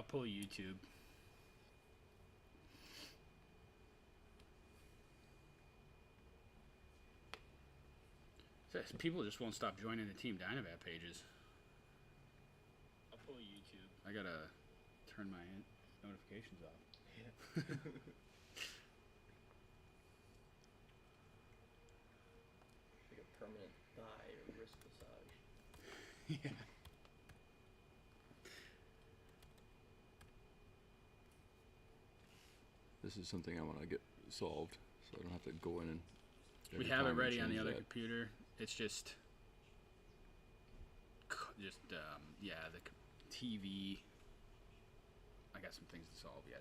pull YouTube. People just won't stop joining the Team Dynavat pages. I'll pull YouTube. I gotta turn my notifications off. Yeah. Like a permanent thigh or wrist massage. Yeah. This is something I want to get solved, so I don't have to go in and. We have it ready on the other computer. It's just yeah, the TV. I got some things to solve yet.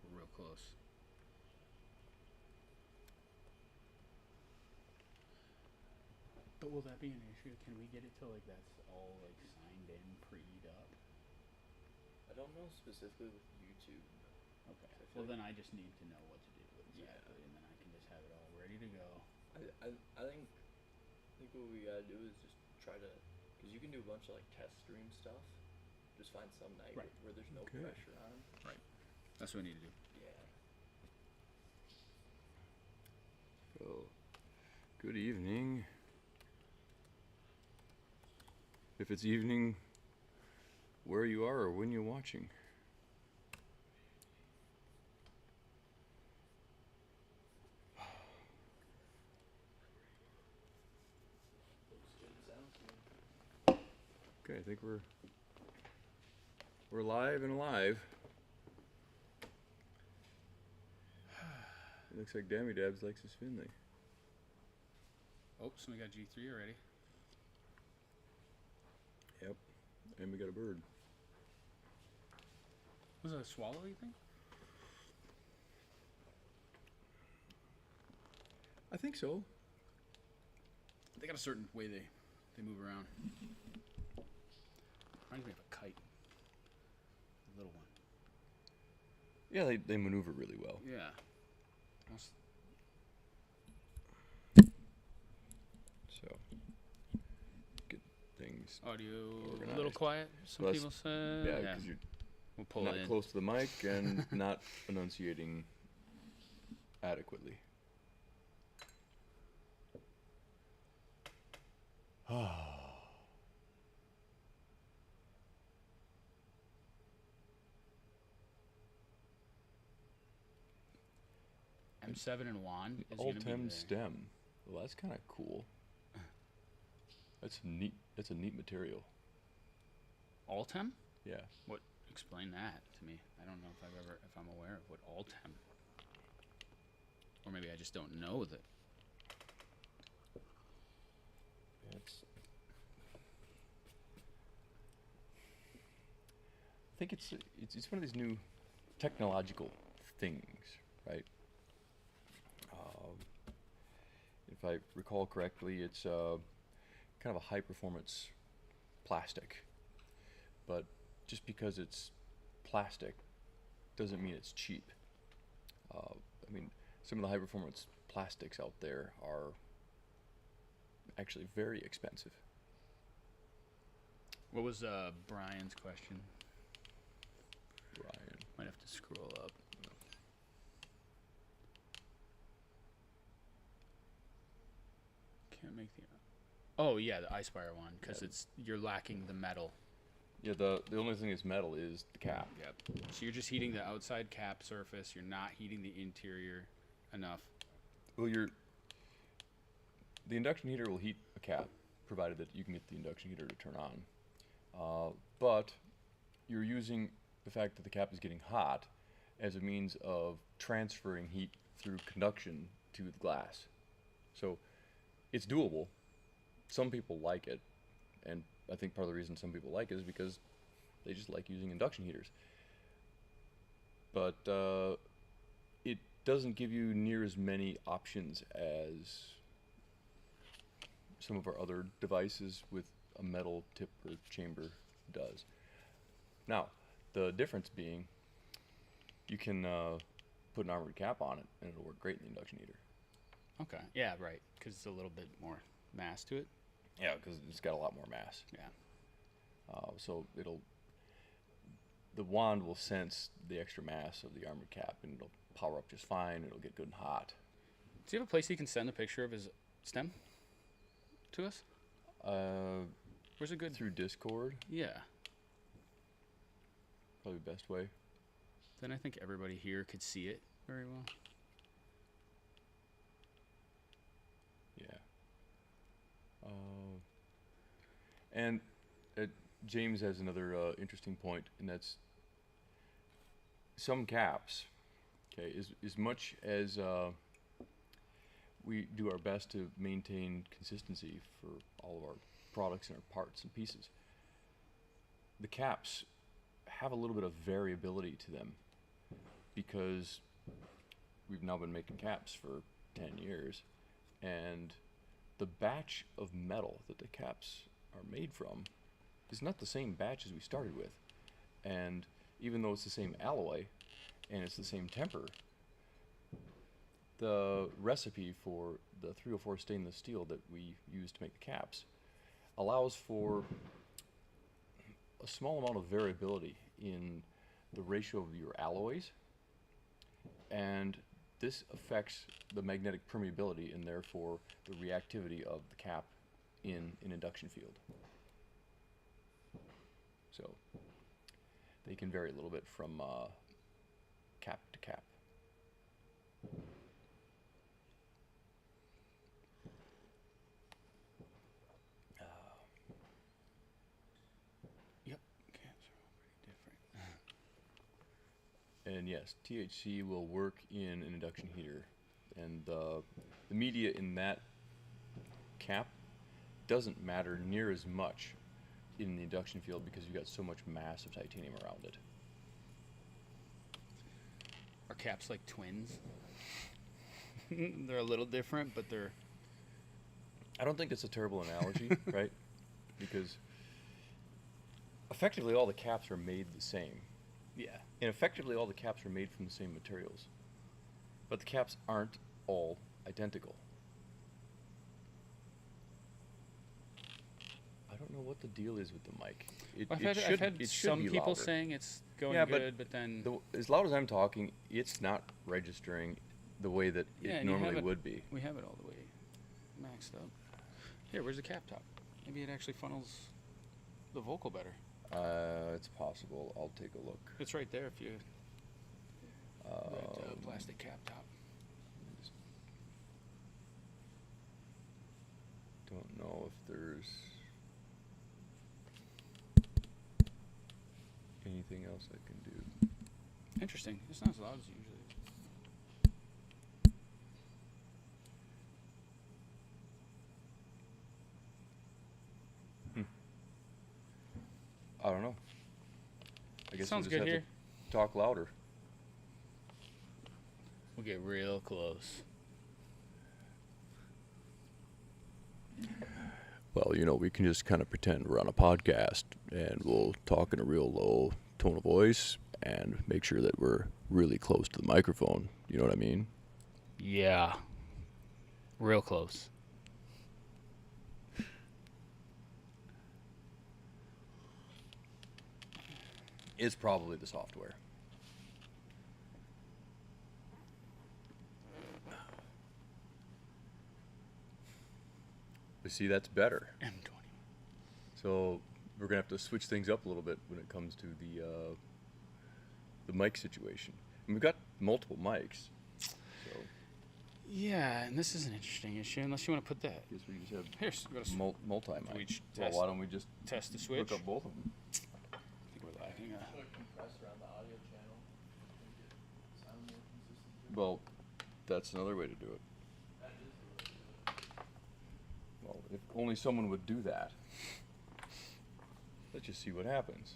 We're real close. But will that be an issue? Can we get it to like that's all like signed in, pre-ed up? I don't know specifically with YouTube. Okay. Well, then I just need to know what to do exactly, and then I can just have it all ready to go. I think what we gotta do is just try to, because you can do a bunch of like test stream stuff. Just find some night Right. where there's no Okay. pressure on. Right. That's what we need to do. Yeah. So, good evening. If it's evening, where you are or when you're watching. Okay, I think we're live and alive. It looks like Dammy Dabs likes his Finley. Oh, so we got G3 already. Yep, and we got a bird. Was it a swallow, you think? I think so. They got a certain way they move around. Reminds me of a kite. A little one. Yeah, they maneuver really well. Yeah. So, good things. Audio a organized. little quiet, some Less- people say. Yeah, because you're We'll pull not it in. close to the mic and not enunciating adequately. M7 and WAN is going to be Altem there. stem. Well, that's kind of cool. That's neat. That's a neat material. Altem? Yeah. What? Explain that to me. I don't know if I'm aware of what Altem. Or maybe I just don't know that. I think it's one of these new technological things, right? If I recall correctly, it's kind of a high performance plastic, but just because it's plastic doesn't mean it's cheap. I mean, some of the high performance plastics out there are actually very expensive. What was Brian's question? Ryan. Might have to scroll up. Can't make the. Oh yeah, the iSpire one, because you're lacking the metal. Yeah, the only thing that's metal is the cap. Yep. So you're just heating the outside cap surface. You're not heating the interior enough. Well, the induction heater will heat a cap, provided that you can get the induction heater to turn on. But you're using the fact that the cap is getting hot as a means of transferring heat through conduction to the glass. So it's doable. Some people like it, and I think part of the reason some people like it is because they just like using induction heaters. But it doesn't give you near as many options as some of our other devices with a metal tip or chamber does. Now, the difference being, you can put an armored cap on it, and it'll work great in the induction heater. Okay. Yeah, right. Because it's a little bit more mass to it. Yeah, because it's got a lot more mass. Yeah. So the wand will sense the extra mass of the armored cap, and it'll power up just fine. It'll get good and hot. Does he have a place he can send a picture of his stem to us? Where's it good? Through Discord? Yeah. Probably the best way. Then I think everybody here could see it very well. Yeah. And James has another interesting point, and that's some caps. Okay, as much as we do our best to maintain consistency for all of our products and our parts and pieces, the caps have a little bit of variability to them because we've now been making caps for 10 years, and the batch of metal that the caps are made from is not the same batch as we started with. And even though it's the same alloy and it's the same temper, the recipe for the 304 stainless steel that we use to make the caps allows for a small amount of variability in the ratio of your alloys, and this affects the magnetic permeability and therefore the reactivity of the cap in an induction field. So they can vary a little bit from cap to cap. Yep, caps are all pretty different. And yes, THC will work in an induction heater, and the media in that cap doesn't matter near as much in the induction field because you've got so much mass of titanium around it. Are caps like twins? They're a little different, but they're... I don't think it's a terrible analogy, right? Because effectively all the caps are made the same. Yeah. And effectively all the caps are made from the same materials. But the caps aren't all identical. I don't know what the deal is with the mic. I've had some people saying it's going good, but then... as loud as I'm talking, it's not registering the way that it normally would be. We have it all the way maxed up. Here, where's the cap top? Maybe it actually funnels the vocal better. It's possible. I'll take a look. It's right there if you... plastic cap top. Don't know if there's anything else I can do. Interesting. It's not as loud as it usually is. I don't know. I guess Sounds we'll just good have here. to talk louder. We'll get real close. Well, you know, we can just kind of pretend we're on a podcast and we'll talk in a real low tone of voice and make sure that we're really close to the microphone. You know what I mean? Yeah. Real close. It's probably the software. But see, that's better. M21. So we're gonna have to switch things up a little bit when it comes to the mic situation. And we've got multiple mics. So Yeah, and this is an interesting issue, unless you want to put that. I guess we just have Here's, go to multi-mic. Well, Why don't we just test the switch? hook up both of them? I think we're lacking a... Compressor on the audio channel. Make it sound more consistent. Well, that's another way to do it. That is the way to do it. Well, if only someone would do that. Let's just see what happens.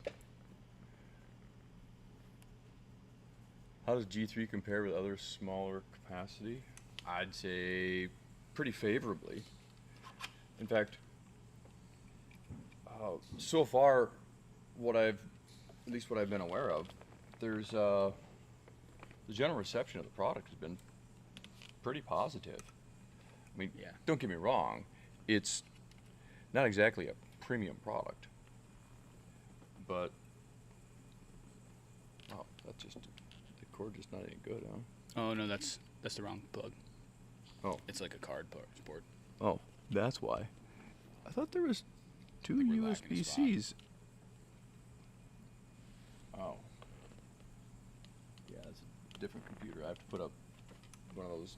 How does G3 compare with other smaller capacity? I'd say pretty favorably. In fact, so far, at least what I've been aware of, there's the general reception of the product has been pretty positive. I mean, Yeah. don't get me wrong, it's not exactly a premium product, but Just the cord just not any good, huh? Oh no, that's the wrong plug. Oh. It's like a card port. Oh, that's why. I thought there was two I think we're lacking a spot. USB-Cs. Oh. Yeah, it's a different computer. I have to put up one of those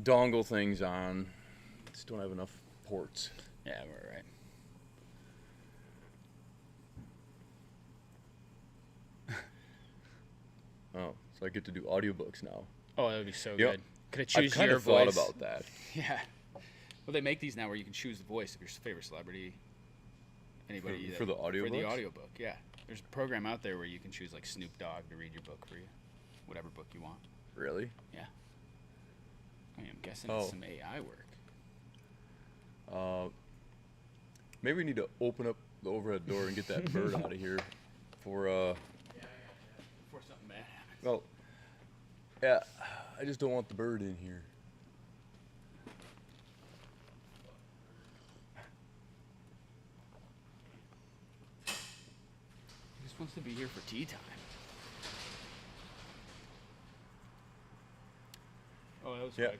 dongle things on. Just don't have enough ports. Yeah, we're right. Oh, so I get to do audiobooks now. Oh, that would be so Yep. good. Could I choose I've kind your of thought voice? about that. Yeah. Well, they make these now where you can choose the voice of your favorite celebrity. Anybody For the For the audiobooks? audiobook, yeah. There's a program out there where you can choose like Snoop Dogg to read your book for you, whatever book you want. Really? Yeah. I mean, I'm guessing Oh. it's some AI work. Maybe we need to open up the overhead door and get that bird out of here for Before something bad happens. well, yeah, I just don't want the bird in here. He just wants to be here for tea time. Oh, that was Yeah. quick.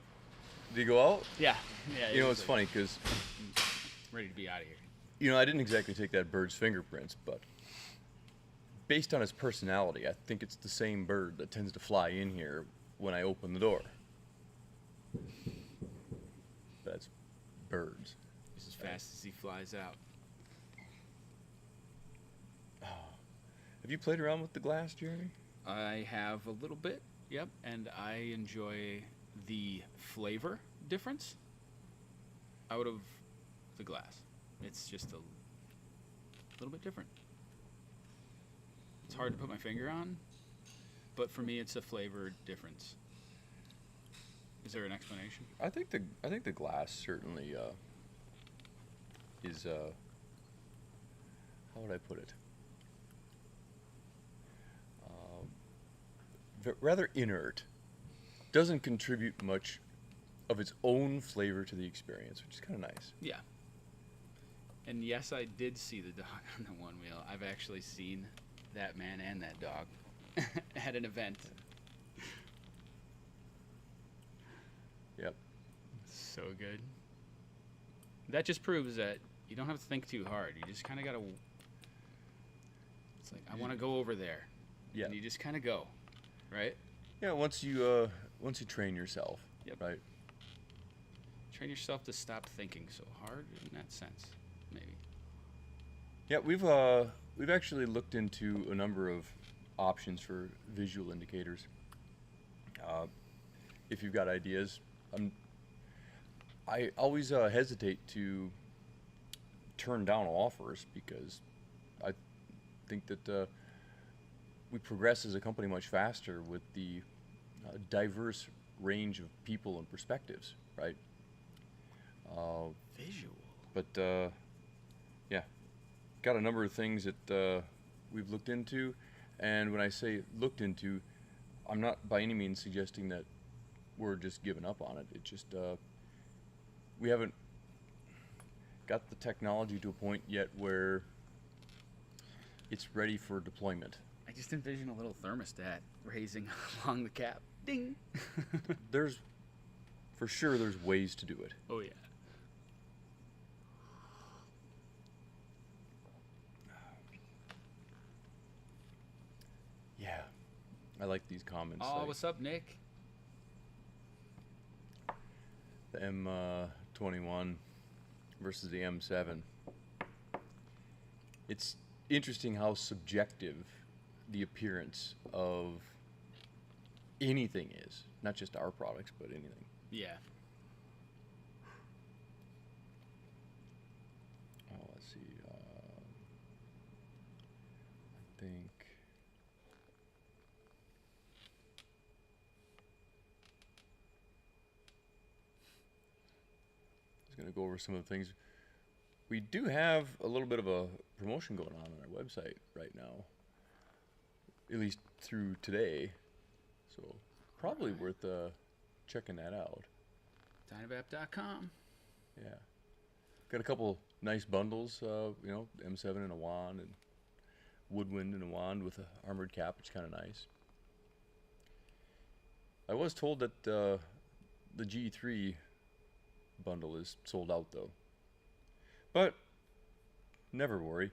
Did he go out? Yeah. Yeah. You know, it's funny because, Ready to be out of here. you know, I didn't exactly take that bird's fingerprints, but based on his personality, I think it's the same bird that tends to fly in here when I open the door. That's birds. Just as fast as he flies out. Have you played around with the glass, Jeremy? I have a little bit, yep, and I enjoy the flavor difference out of the glass. It's just a little bit different. It's hard to put my finger on, but for me, it's a flavor difference. Is there an explanation? I think the glass certainly is how would I put it? Rather inert. Doesn't contribute much of its own flavor to the experience, which is kind of nice. Yeah. And yes, I did see the dog on the one wheel. I've actually seen that man and that dog at an event. Yep. So good. That just proves that you don't have to think too hard. You just kind of got to. It's like, I want to go over there. Yeah. And you just kind of go. Right? Yeah. Once you train yourself. Yep. Right. Train yourself to stop thinking so hard in that sense, maybe. Yeah, we've actually looked into a number of options for visual indicators. If you've got ideas, I always hesitate to turn down offers because I think that we progress as a company much faster with the diverse range of people and perspectives, right? Visual. But yeah, got a number of things that we've looked into, and when I say looked into, I'm not by any means suggesting that we're just giving up on it. It just we haven't got the technology to a point yet where it's ready for deployment. I just envision a little thermostat raising along the cap. Ding! There's ways to do it. Oh, yeah. Yeah, I like these comments. Oh, like what's up, Nick? the M21 versus the M7. It's interesting how subjective the appearance of anything is, not just our products, but anything. Yeah. Oh, let's see. I think. I was going to go over some of the things. We do have a little bit of a promotion going on our website right now, at least through today. So probably worth checking that out. Dynavap.com. Yeah. Got a couple nice bundles, M7 and a wand and woodwind and a wand with a armored cap, which is kind of nice. I was told that the G3 bundle is sold out though, but never worry.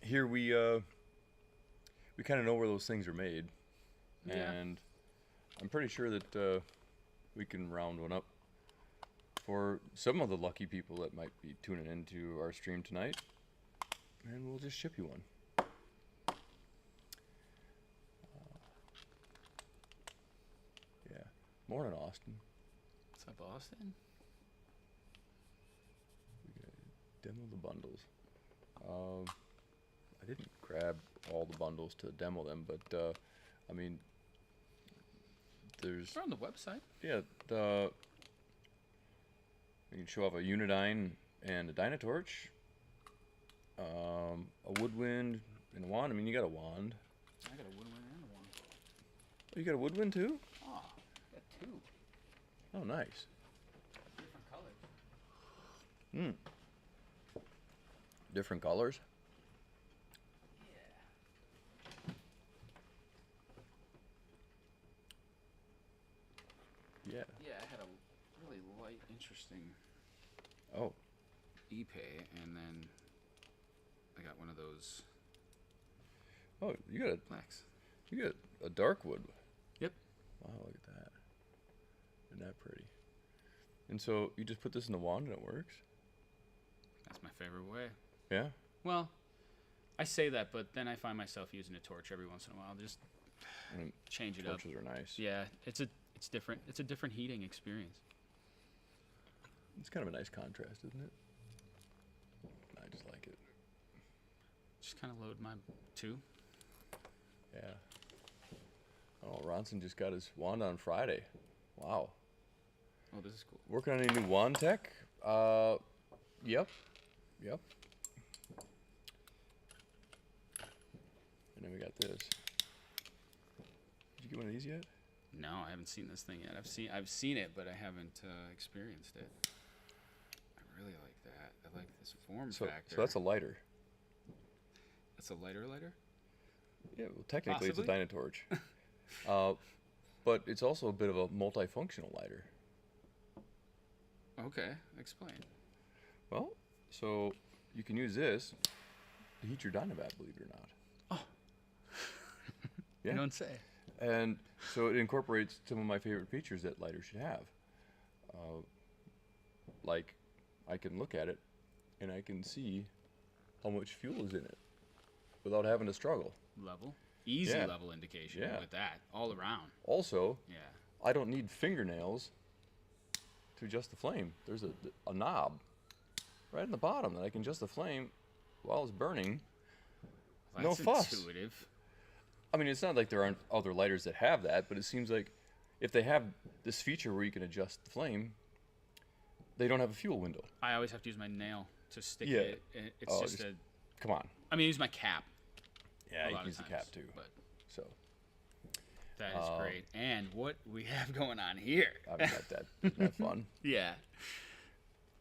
Here we kind of know where those things are made, Yeah. and I'm pretty sure that we can round one up for some of the lucky people that might be tuning into our stream tonight, and we'll just ship you one. Yeah. Morning, Austin. What's up, Austin? We gotta demo the bundles. I didn't grab all the bundles to demo them, but I mean, there's They're on the website. yeah, you can show off a Unidyne and a Dynatorch, a woodwind and a wand. I mean, you got a wand. I got a woodwind and a wand. Oh, you got a woodwind too? Oh, I got two. Oh, nice. Different colors. Hmm. Different colors. Yeah. Yeah, I had a really light, interesting Oh, Ipe, and then I got one of those oh, blacks. you got a dark wood. Yep. Wow, look at that. Isn't that pretty? And so you just put this in the wand and it works? That's my favorite way. Yeah? Well, I say that, but then I find myself using a torch every once in a while. Just I mean, change it up. torches are nice. Yeah, it's different. It's a different heating experience. It's kind of a nice contrast, isn't it? I just like it. Just kind of load my two. Yeah. Oh, Ronson just got his wand on Friday. Wow. Oh, this is cool. Working on any new wand tech? Yep. Yep. And then we got this. Did you get one of these yet? No, I haven't seen this thing yet. I've seen it, but I haven't experienced it. I really like that. I like this form factor. So that's a lighter. That's a lighter. Yeah, well, technically Possibly? it's a Dynatorch. But it's also a bit of a multifunctional lighter. Okay, explain. Well, so you can use this to heat your Dynabat, believe it or not. Oh. Yeah. You don't say. And so it incorporates some of my favorite features that lighters should have. Like, I can look at it and I can see how much fuel is in it without having to struggle. Level. Easy Yeah. level indication Yeah. with that. All around. Also, Yeah. I don't need fingernails to adjust the flame. There's a knob right in the bottom that I can adjust the flame while it's burning. No That's fuss. intuitive. I mean, it's not like there aren't other lighters that have that, but it seems like if they have this feature where you can adjust the flame, they don't have a fuel window. I always have to use my nail to stick Yeah. it. It's Oh, just just- a. Come on. I mean, I use my cap. Yeah, a you lot can use of the cap times, too. But So, that is great. And what we have going on here. I mean, isn't that fun? Yeah.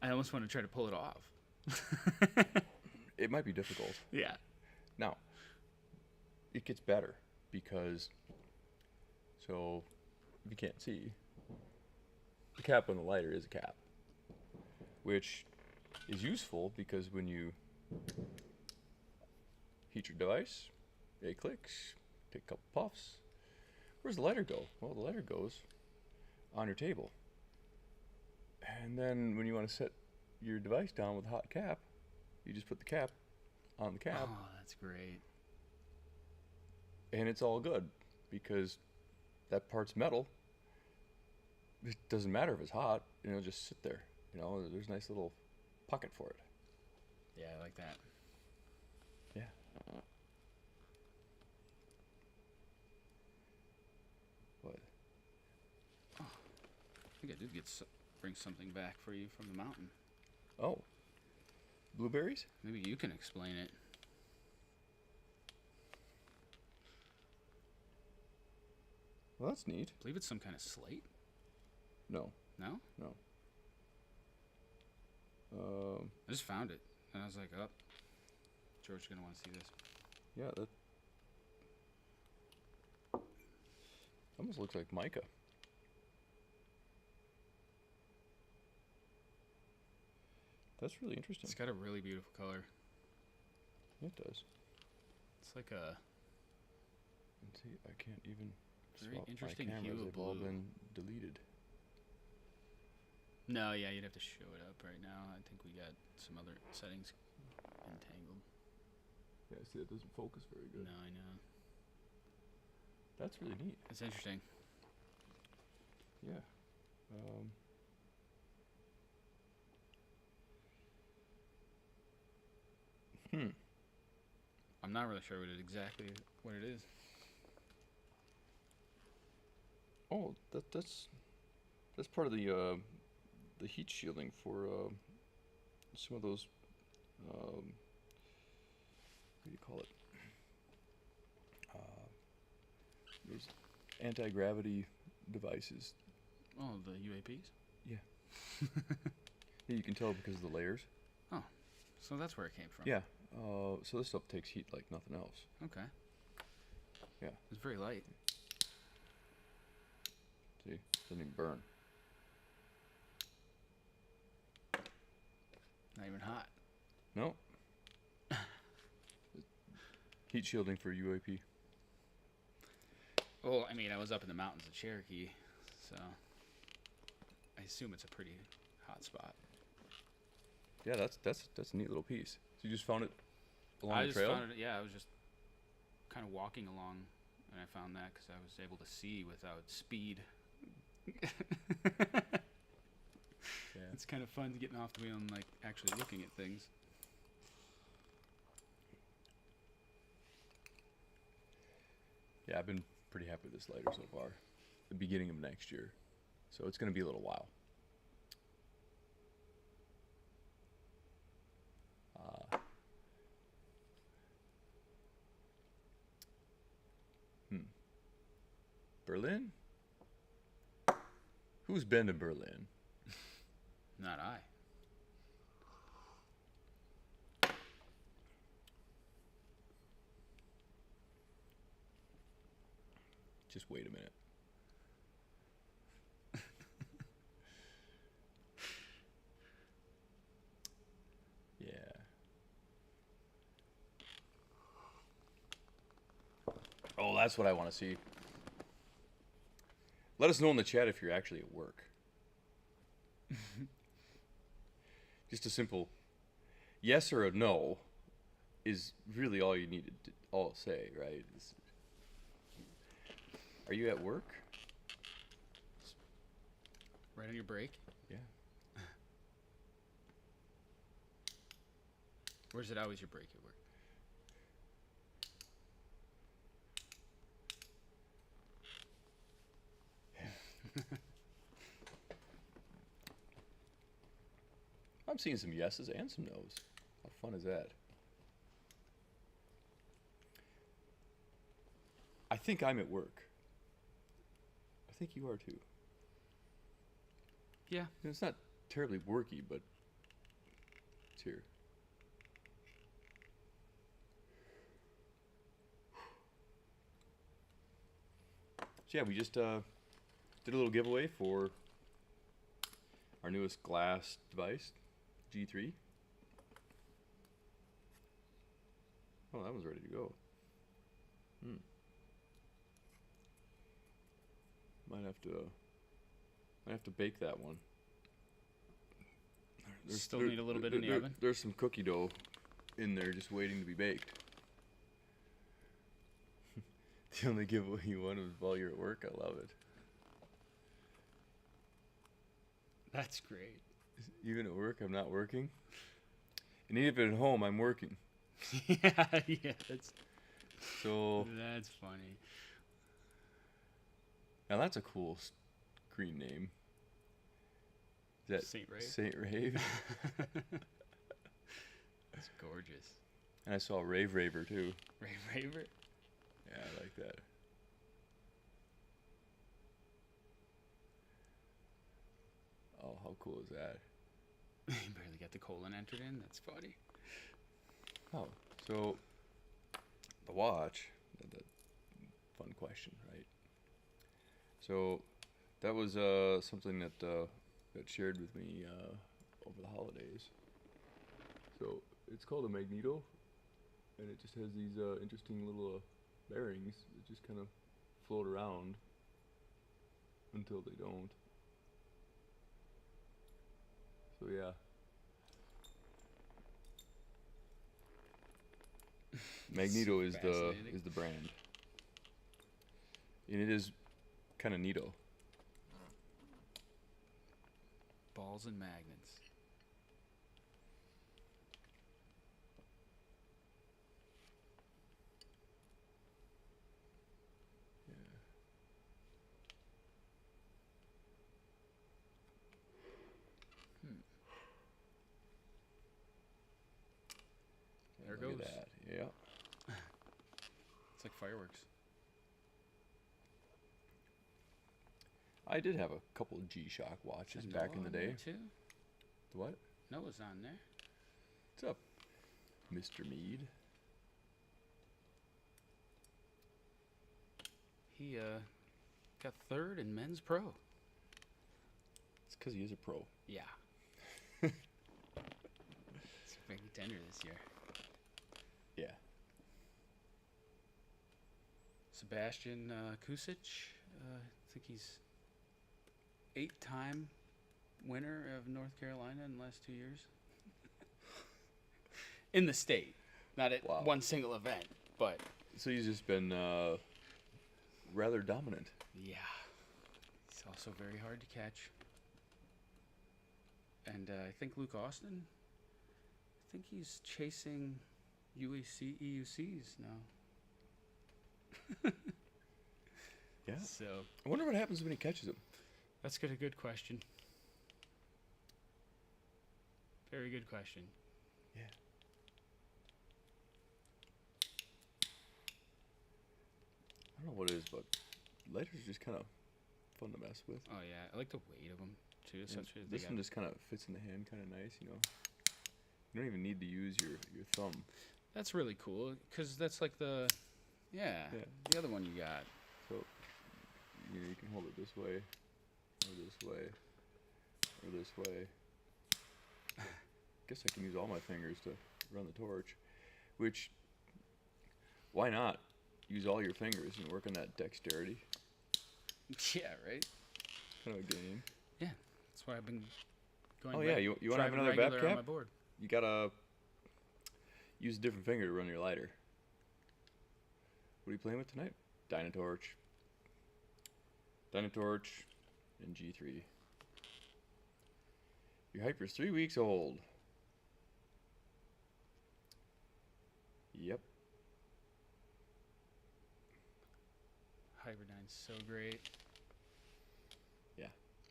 I almost want to try to pull it off. It might be difficult. Yeah. Now, it gets better because, so, if you can't see, the cap on the lighter is a cap, which is useful because when you heat your device, it clicks, take a couple puffs. Where's the lighter go? Well, the lighter goes on your table. And then when you want to set your device down with a hot cap, you just put the cap on the cap. Oh, that's great. And it's all good because that part's metal. It doesn't matter if it's hot, it'll just sit there. You know, there's a nice little pocket for it. Yeah, I like that. Yeah. What? I think I did bring something back for you from the mountain. Oh. Blueberries? Maybe you can explain it. Well, that's neat. I believe it's some kind of slate. No. No? No. I just found it. And I was like, oh, George's gonna want to see this. Yeah, that almost looks like mica. That's really interesting. It's got a really beautiful color. It does. It's like a Let's see, I can't even very swap interesting my cameras. hue of They've all blue. been deleted. No, yeah, you'd have to show it up right now. I think we got some other settings entangled. Yeah, see, it doesn't focus very good. No, I know. That's really neat. It's interesting. Yeah. I'm not really sure what it is. Oh, that's part of the heat shielding for some of those. What do you call it? Those anti-gravity devices. Oh, the UAPs? Yeah. Yeah, you can tell because of the layers. Oh, so that's where it came from. Yeah. So this stuff takes heat like nothing else. Okay. Yeah. It's very light. See, doesn't even burn. Not even hot. No. Heat shielding for UAP. Well, I mean, I was up in the mountains of Cherokee, so I assume it's a pretty hot spot. Yeah, that's a neat little piece. So you just found it along I the just trail? found it. Yeah, I was just kind of walking along, and I found that because I was able to see without speed. Yeah. It's kind of fun getting off the wheel and like actually looking at things. Yeah, I've been pretty happy with this lighter so far. The beginning of next year. So it's going to be a little while. Berlin? Who's been to Berlin? Not I. Just wait a minute. Yeah. Oh, that's what I want to see. Let us know in the chat if you're actually at work. Just a simple yes or a no is really all you needed to all say, right? Are you at work? Right on your break? Yeah. Where's it always your break at work? I'm seeing some yeses and some nos. How fun is that? I think I'm at work. I think you are too. Yeah. It's not terribly worky, but it's here. So yeah, we just did a little giveaway for our newest glass device, G3. Oh, that one's ready to go. Might have to bake that one. Still need a little bit in the oven? There's some cookie dough in there just waiting to be baked. The only giveaway you want is while you're at work. I love it. That's great. Even at work, I'm not working. And even at home, I'm working. yeah, that's So funny. now that's a cool screen name. Is that Saint Rave? Saint Rave. That's gorgeous. And I saw Rave Raver too. Rave Raver? Yeah, I like that. Oh, how cool is that? You barely got the colon entered in? That's funny. Oh, So, the watch, that fun question, right? So, that was something that that shared with me over the holidays. So, it's called a magneto, and it just has these interesting little bearings that just kind of float around until they don't. So yeah. Magneto is Fascinating. the brand. And it is kind of neato. Balls and magnets. There Look goes. at that. Yeah. It's like fireworks. I did have a couple of G-Shock watches Is back Noah in the on there day. too? What? Noah's on there. What's up, Mr. Mead? He got third in men's pro. It's because he is a pro. Yeah. It's very tender this year. Yeah. Sebastian Kusic, I think he's 8-time winner of North Carolina in the last 2 years. In the state, not at Wow. one single event, but So he's just been rather dominant. yeah, he's also very hard to catch. And I think Luke Austin, I think he's chasing EUCs now. Yeah. So I wonder what happens when he catches him. that's a good question. Very good question. Yeah. I don't know what it is, but lighters are just kind of fun to mess with. Oh yeah, I like the weight of them too. And Especially if this they one got, just kind of fits in the hand, kind of nice, you know. You don't even need to use your thumb. that's really cool because that's like the Yeah. the other one you got. So you can hold it this way, or this way, or this way. Guess I can use all my fingers to run the torch. Which, why not use all your fingers and work on that dexterity? Yeah, right. Kind of a game. Yeah, that's why I've been going. Oh, yeah, you wanna have driving another regular Bab on cap? my board. You gotta use a different finger to run your lighter. What are you playing with tonight? Dynatorch. Dynatorch and G3. Your Hyper's 3 weeks old. Yep. Hybridine's so great. Yeah.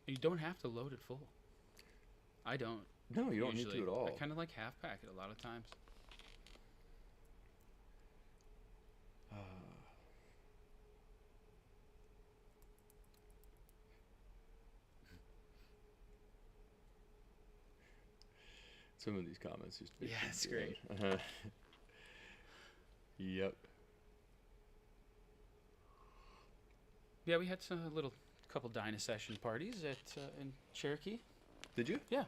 You don't have to load it full. I don't. No, you don't need usually. to at all. I kind of like half pack it a lot of times. Some of these comments just make Yeah, me it's do great. it. Yep. Yeah, we had some couple Dyna session parties at in Cherokee. Did you? Yeah.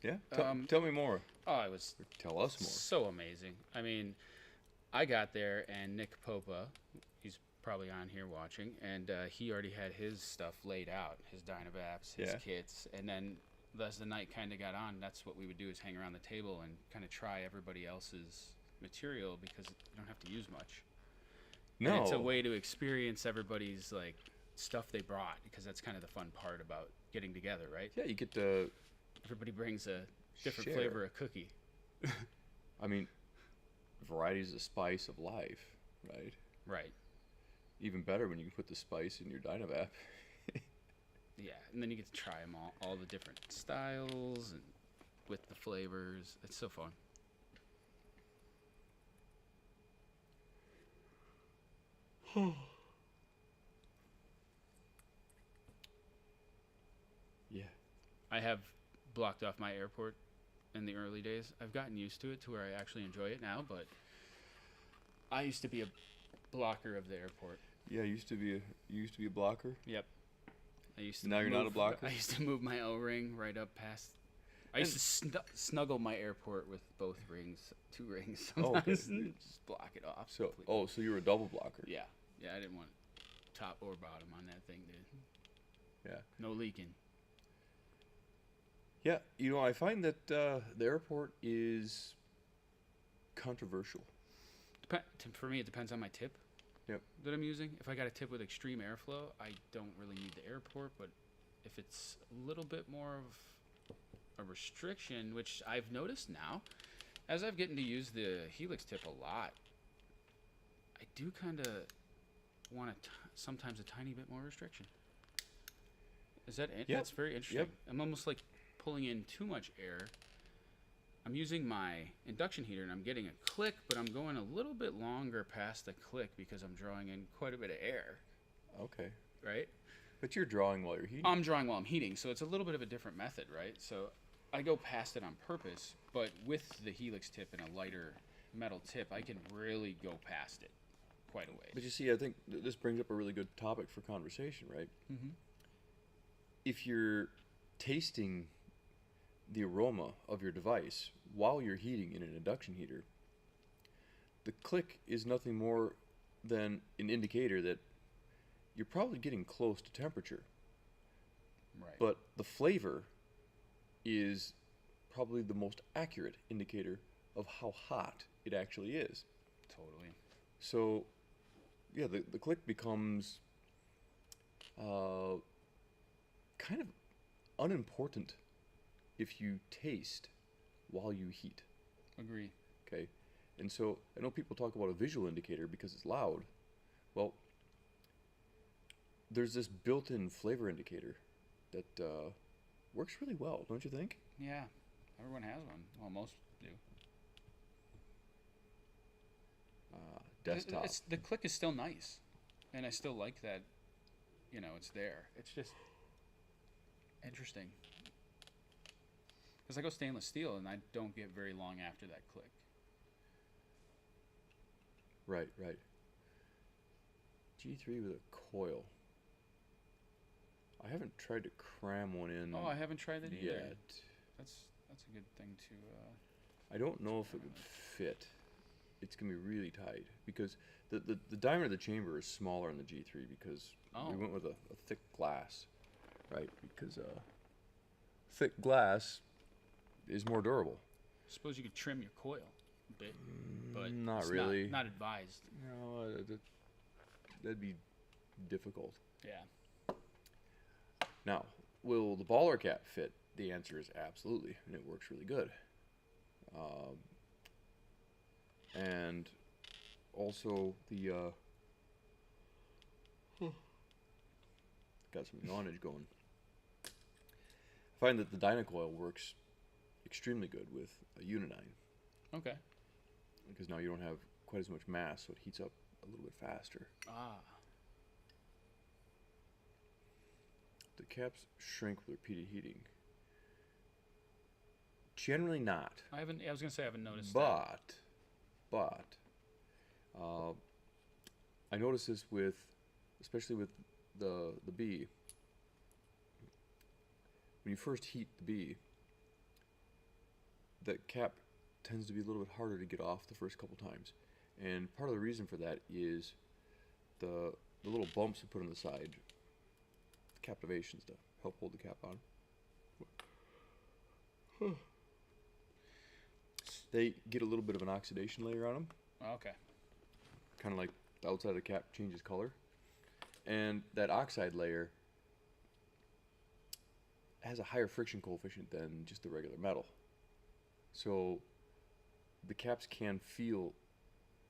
Yeah. Tell me more. Oh, it was Or tell us more. so amazing. I mean, I got there and Nick Popa, he's probably on here watching, and he already had his stuff laid out, his Dynavaps, his Yeah. kits, and then as the night kind of got on, that's what we would do is hang around the table and kind of try everybody else's material because you don't have to use much. No. And it's a way to experience everybody's like stuff they brought because that's kind of the fun part about getting together, right? Yeah, you get to. Everybody brings a different Share. flavor of cookie. I mean, variety is the spice of life, right? Right. Even better when you can put the spice in your Dynavap. Yeah, and then you get to try them all the different styles and with the flavors. It's so fun. Yeah. I have blocked off my airport in the early days. I've gotten used to it to where I actually enjoy it now, but I used to be a blocker of the airport. Yeah, you used to be a blocker. Yep. I used to Now you're not a blocker? I used to move my O-ring right up past. I used to snuggle my airport with both rings, 2 rings Oh, okay. sometimes, and just block it off. So, completely. so you were a double blocker. Yeah, I didn't want top or bottom on that thing, dude. Yeah. No leaking. Yeah, I find that the airport is controversial. For me, it depends on my tip. Yep. That I'm using. If I got a tip with extreme airflow, I don't really need the airport. But if it's a little bit more of a restriction, which I've noticed now, as I've gotten to use the Helix tip a lot, I do kind of want sometimes a tiny bit more restriction. Is that it? Yep. That's very interesting. Yep. I'm almost like pulling in too much air. I'm using my induction heater and I'm getting a click, but I'm going a little bit longer past the click because I'm drawing in quite a bit of air, Okay. right? But you're drawing while you're heating. I'm drawing while I'm heating, so it's a little bit of a different method, right? So I go past it on purpose, but with the Helix tip and a lighter metal tip, I can really go past it quite a ways. But you see, I think this brings up a really good topic for conversation, right? Mm-hmm. If you're tasting the aroma of your device while you're heating in an induction heater, the click is nothing more than an indicator that you're probably getting close to temperature. Right. But the flavor is probably the most accurate indicator of how hot it actually is. Totally. So, yeah, the click becomes kind of unimportant if you taste while you heat. Agree. Okay, and so I know people talk about a visual indicator because it's loud. Well, there's this built-in flavor indicator that works really well, don't you think? Yeah. Everyone has one. Well, most do. Desktop. The click is still nice, and I still like that. It's there. It's just interesting because I go stainless steel, and I don't get very long after that click. Right. G3 with a coil. I haven't tried to cram one in. Oh, I haven't tried that either. yet. That's a good thing to. I don't know if it would fit. It's gonna be really tight because the diameter of the chamber is smaller in the G3 because we went with a thick glass, right? Because thick glass is more durable. Suppose you could trim your coil a bit, but Not it's really. Not advised. No, that'd be difficult. Yeah. Now, will the baller cap fit? The answer is absolutely, and it works really good. And also the got some yawnage going. I find that the Dynacoil works extremely good with a Unidine Okay. because now you don't have quite as much mass, so it heats up a little bit faster. Ah. The caps shrink with repeated heating. Generally not. I was gonna say I haven't noticed that. But I noticed this especially with the B. When you first heat the B, the cap tends to be a little bit harder to get off the first couple times, and part of the reason for that is the little bumps you put on the side, the captivations to help hold the cap on. They get a little bit of an oxidation layer on them, Okay. kind of like the outside of the cap changes color, and that oxide layer has a higher friction coefficient than just the regular metal. So the caps can feel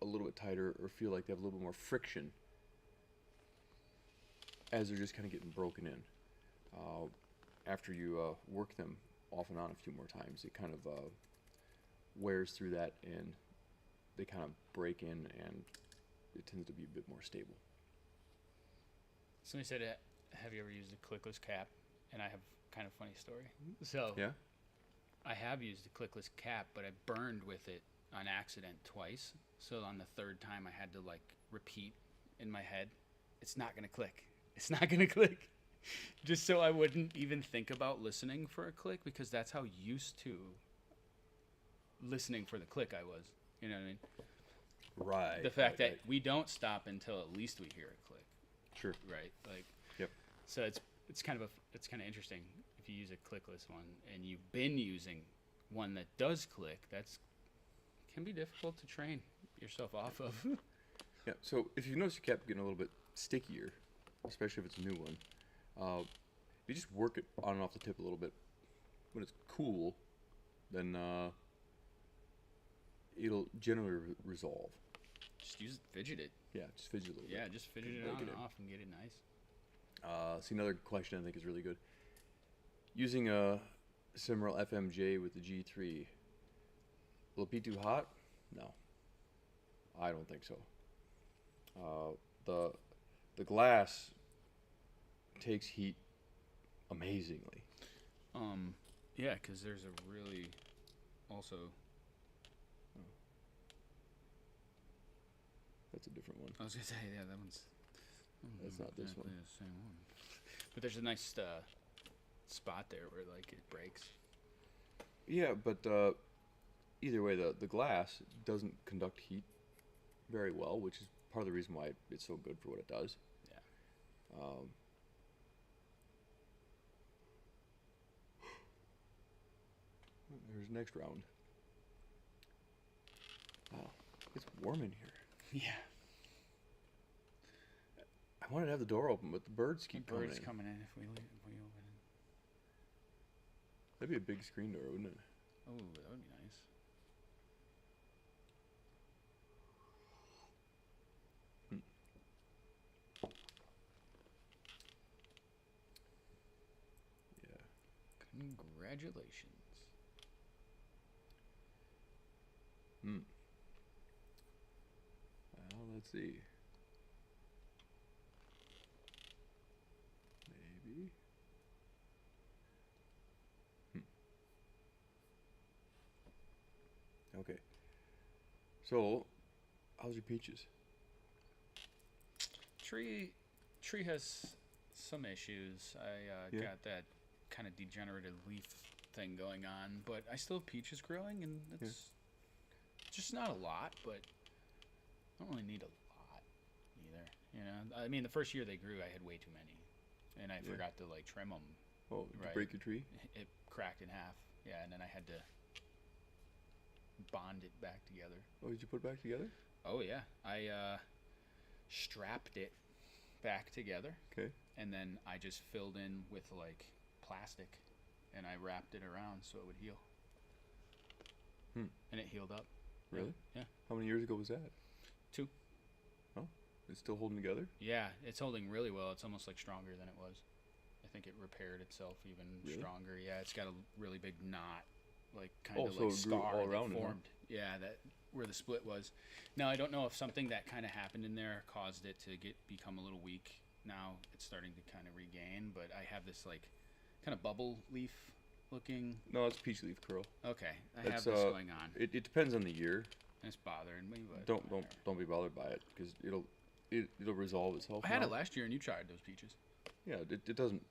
a little bit tighter or feel like they have a little bit more friction as they're just kind of getting broken in. After you work them off and on a few more times, it kind of wears through that and they kind of break in and it tends to be a bit more stable. Somebody said, have you ever used a clickless cap? And I have kind of funny story. So Yeah? I have used a clickless cap, but I burned with it on accident twice. So on the third time, I had to like repeat in my head, "It's not gonna click. It's not gonna click," just so I wouldn't even think about listening for a click, because that's how used to listening for the click I was. You know what I mean? Right. The fact right, that we don't stop until at least we hear a click, Sure. right? Like, Yep. so it's kind of interesting if you use a clickless one and you've been using one that does click. That's can be difficult to train yourself off of. Yeah. So if you notice your cap getting a little bit stickier, especially if it's a new one, you just work it on and off the tip a little bit. When it's cool, then it'll generally resolve. Just use fidget it. Yeah, just fidget a little bit. Yeah, just fidget it break on it and in. off and get it nice. See, another question I think is really good. Using a Cimarel FMJ with the G3, will it be too hot? No, I don't think so. The glass takes heat amazingly. Yeah, because there's a really also. That's a different one. I was gonna say, yeah, that one's. That's not this exactly one. the same one. But there's a nice spot there where like it breaks. Yeah, but either way, the glass doesn't conduct heat very well, which is part of the reason why it's so good for what it does. Yeah. There's next round. Wow, it's warm in here. Yeah. I wanted to have the door open, but the birds keep coming Birds in. coming in if we open it. That'd be a big screen door, wouldn't it? Oh, that would be nice. Yeah. Congratulations. Well, let's see. Maybe. Okay. So, how's your peaches? Tree has some issues. I Yeah. got that kind of degenerative leaf thing going on, but I still have peaches growing, and it's just not a lot, but I don't really need a lot either. You know, I mean, the first year they grew, I had way too many, and I forgot to like trim them. Oh, did you Right. break your tree? It cracked in half. Yeah, and then I had to bond it back together. Oh, did you put it back together? Oh yeah, I strapped it back together, Okay. and then I just filled in with like plastic, and I wrapped it around so it would heal. And it healed up. Really? Yeah. How many years ago was that? 2. Oh, it's still holding together? Yeah, it's holding really well. It's almost like stronger than it was. I think it repaired itself even Really? stronger. Yeah, it's got a really big knot, like kind Oh, of so like it grew scar all that around it, huh? formed. Yeah, that where the split was. Now I don't know if something that kind of happened in there caused it to become a little weak. Now it's starting to kind of regain, but I have this like kind of bubble leaf looking. No, it's peach leaf curl. Okay, I It's, have this going on. It depends on the year. It's bothering me, but Don't whatever. be bothered by it because it'll resolve itself. I had now. it last year, and you tried those peaches. Yeah, it doesn't.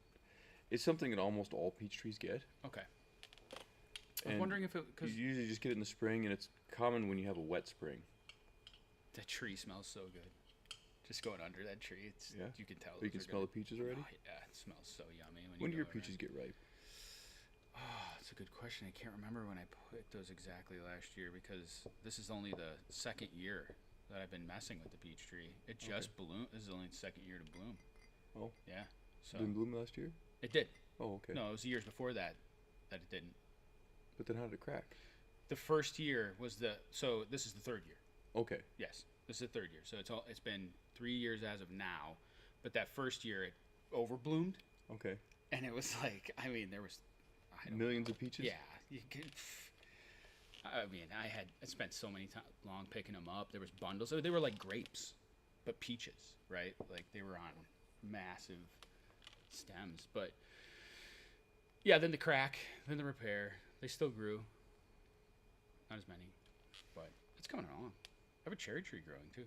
It's something that almost all peach trees get. Okay. I was And wondering if it You because usually just get it in the spring, and it's common when you have a wet spring. the tree smells so good. Just going under that tree, it's Yeah? you can tell. But you can those are smell the good. peaches already. Oh, yeah, it smells so yummy When do you your go over peaches there. get ripe? Oh, that's a good question. I can't remember when I put those exactly last year because this is only the second year that I've been messing with the peach tree. It just bloomed. This is only the second year to bloom. Oh. Yeah. So Didn't bloom last year? it did. Oh, okay. No, it was the years before that it didn't. But then how did it crack? The first year was so this is the third year. Okay. Yes, this is the third year. So it's been 3 years as of now, but that first year it overbloomed, Okay. and it was like there was Millions of peaches? Yeah, you could. I mean, I spent so many long picking them up. There was bundles. So they were like grapes, but peaches, right? Like they were on massive stems. But yeah, then the crack, then the repair. They still grew. Not as many. but it's coming along. I have a cherry tree growing too.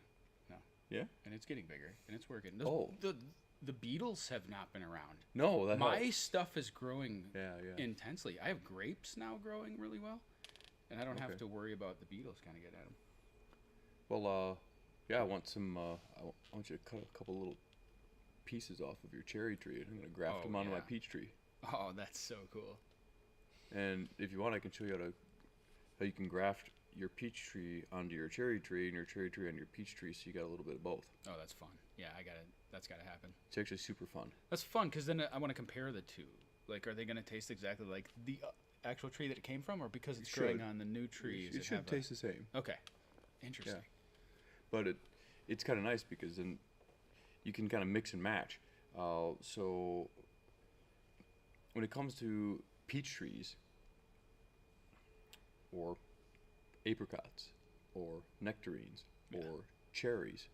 No. Yeah? And it's getting bigger and it's working. Oh. The beetles have not been around. No, that My helps. stuff is growing Yeah. intensely. I have grapes now growing really well, and I don't have Okay. to worry about the beetles kind of getting at them. Well, yeah, I want some. I want you to cut a couple little pieces off of your cherry tree, and I'm gonna graft Oh, them onto my yeah. peach tree. Oh, that's so cool. And if you want, I can show you how you can graft your peach tree onto your cherry tree, and your cherry tree on your peach tree, so you got a little bit of both. Oh, that's fun. Yeah, that's gotta happen. It's actually super fun. That's fun because then I want to compare the two. Like, are they gonna taste exactly like the actual tree that it came from, or because it's growing on the new tree? It should taste the same. Okay, interesting. Yeah. But it's kind of nice because then you can kind of mix and match. So when it comes to peach trees or apricots or nectarines or cherries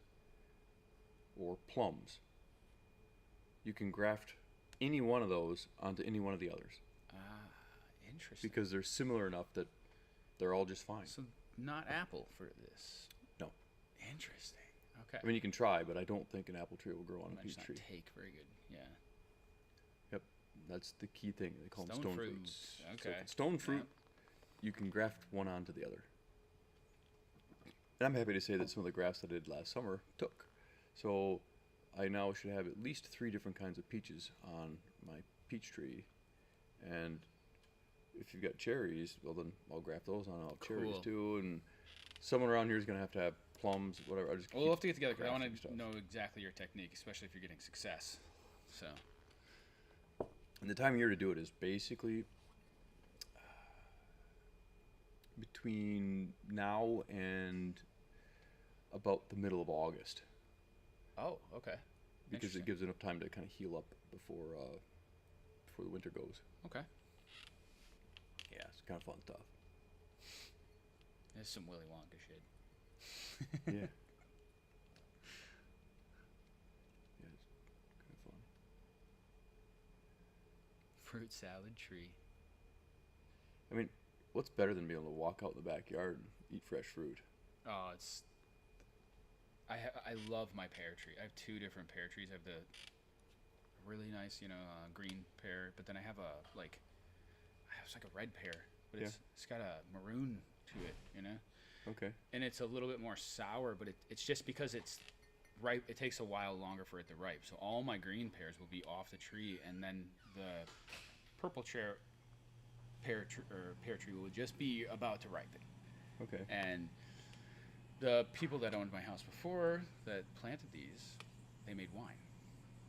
or plums, you can graft any one of those onto any one of the others Ah, interesting. because they're similar enough that they're all just fine. So not apple for this. No. Interesting. Okay. I mean, you can try, but I don't think an apple tree will grow on a Might peach just tree. not take very good. Yeah. Yep, that's the key thing. They call them Stone stone fruits. fruits. Okay. So stone fruit, Yep. you can graft one onto the other. And I'm happy to say that some of the grafts I did last summer took. So I now should have at least 3 different kinds of peaches on my peach tree. And if you've got cherries, well then I'll graft those on. I'll have cherries Cool. too. And someone around here is going to have plums, whatever. I just Well, we'll have to get together because I want grafting to stuff. know exactly your technique, especially if you're getting success. So. And the time of year to do it is basically between now and about the middle of August, Oh, okay. because Interesting. it gives enough time to kind of heal up before the winter goes. Okay. Yeah, it's kind of fun stuff. There's some Willy Wonka shit. Yeah. Yeah, it's kind of fun. Fruit salad tree. I mean, what's better than being able to walk out in the backyard and eat fresh fruit? Oh, it's. I love my pear tree. I have 2 different pear trees. I have the really nice, green pear, but then I have it's like a red pear, but Yeah. it's got a maroon to it, Okay. and it's a little bit more sour, but it's just because it's ripe. It takes a while longer for it to ripe. So all my green pears will be off the tree, and then the purple pear tree will just be about to ripen. Okay. And the people that owned my house before that planted these, they made wine.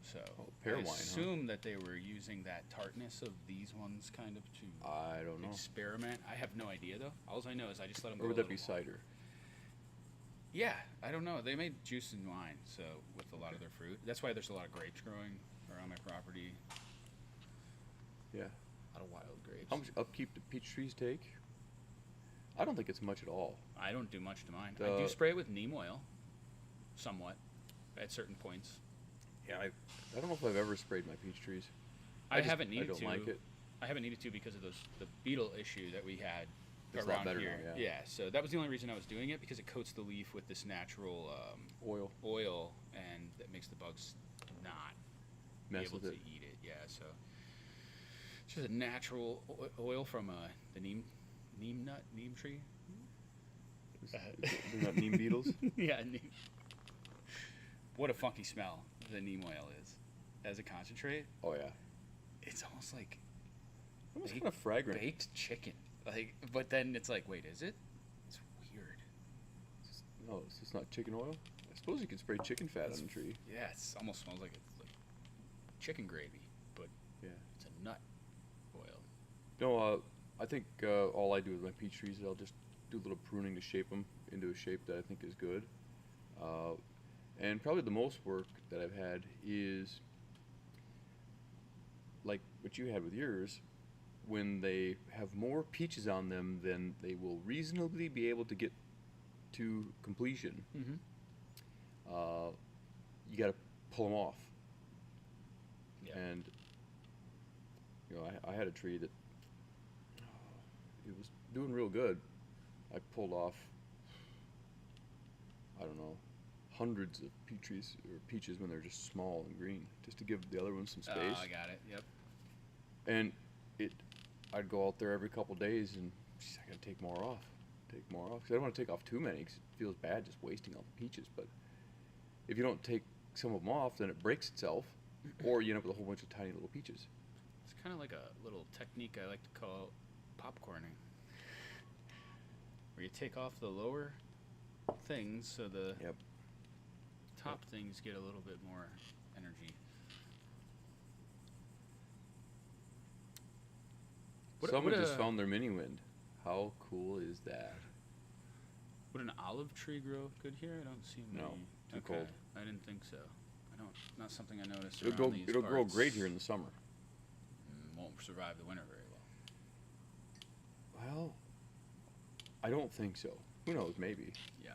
So pear I wine, huh? assume that they were using that tartness of these ones kind of to I don't know. experiment. I have no idea though. All I know is I just let them go. Or would a that be little longer. cider? Yeah, I don't know. They made juice and wine, so with a lot of their fruit. That's why there's a lot of grapes growing around my property. Yeah. A lot of wild grapes. How much upkeep do peach trees take? I don't think it's much at all. I don't do much to mine. I do spray it with neem oil, somewhat, at certain points. Yeah, I don't know if I've ever sprayed my peach trees. I haven't needed I don't to. like it. I haven't needed to because of the beetle issue that we had It's a lot around better here. now, yeah. So that was the only reason I was doing it, because it coats the leaf with this natural Oil. and that makes the bugs not Mess be able with to it. eat it. Yeah, so it's just a natural oil from the neem tree. They're not neem beetles? Yeah, neem. What a funky smell the neem oil is as a concentrate. Oh, yeah. It's almost like Almost kind of fragrant. baked chicken. Like, but then it's like, wait, is it? It's weird. No, it's just not chicken oil? I suppose you could spray chicken fat on the tree. Yeah, it almost smells like it's like chicken gravy, but Yeah. it's a nut oil. No, I think all I do with my peach trees is I'll just do a little pruning to shape them into a shape that I think is good. And probably the most work that I've had is like what you had with yours. When they have more peaches on them than they will reasonably be able to get to completion, Mm-hmm. you got to pull them off. Yeah. And I had a tree that it was doing real good. I pulled off don't know, hundreds of peaches when they're just small and green, just to give the other ones some space. Oh, I got it. Yep. And I'd go out there every couple days and geez, I gotta take more off. Because I don't want to take off too many because it feels bad just wasting all the peaches. But if you don't take some of them off, then it breaks itself, or you end up with a whole bunch of tiny little peaches. It's kind of like a little technique I like to call popcorning, where you take off the lower things so the Yep. top things get a little bit more energy. Someone just found their mini wind. How cool is that? Would an olive tree grow good here? I don't see many. No, too Okay, cold. I didn't think so. Not something I noticed It'll around grow. these It'll grow parts. great here in the summer. Won't survive the winter very well. Well, I don't think so. Who knows? Maybe. Yeah.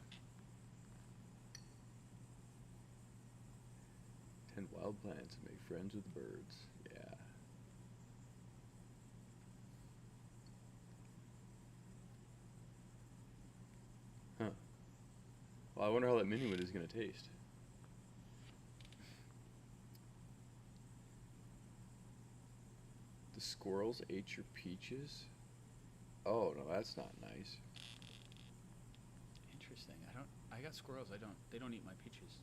Tend wild plants and make friends with the birds. Yeah. Huh. Well, I wonder how that mini-wood is going to taste. The squirrels ate your peaches? Oh, no, that's not nice. Interesting. I got squirrels. They don't eat my peaches.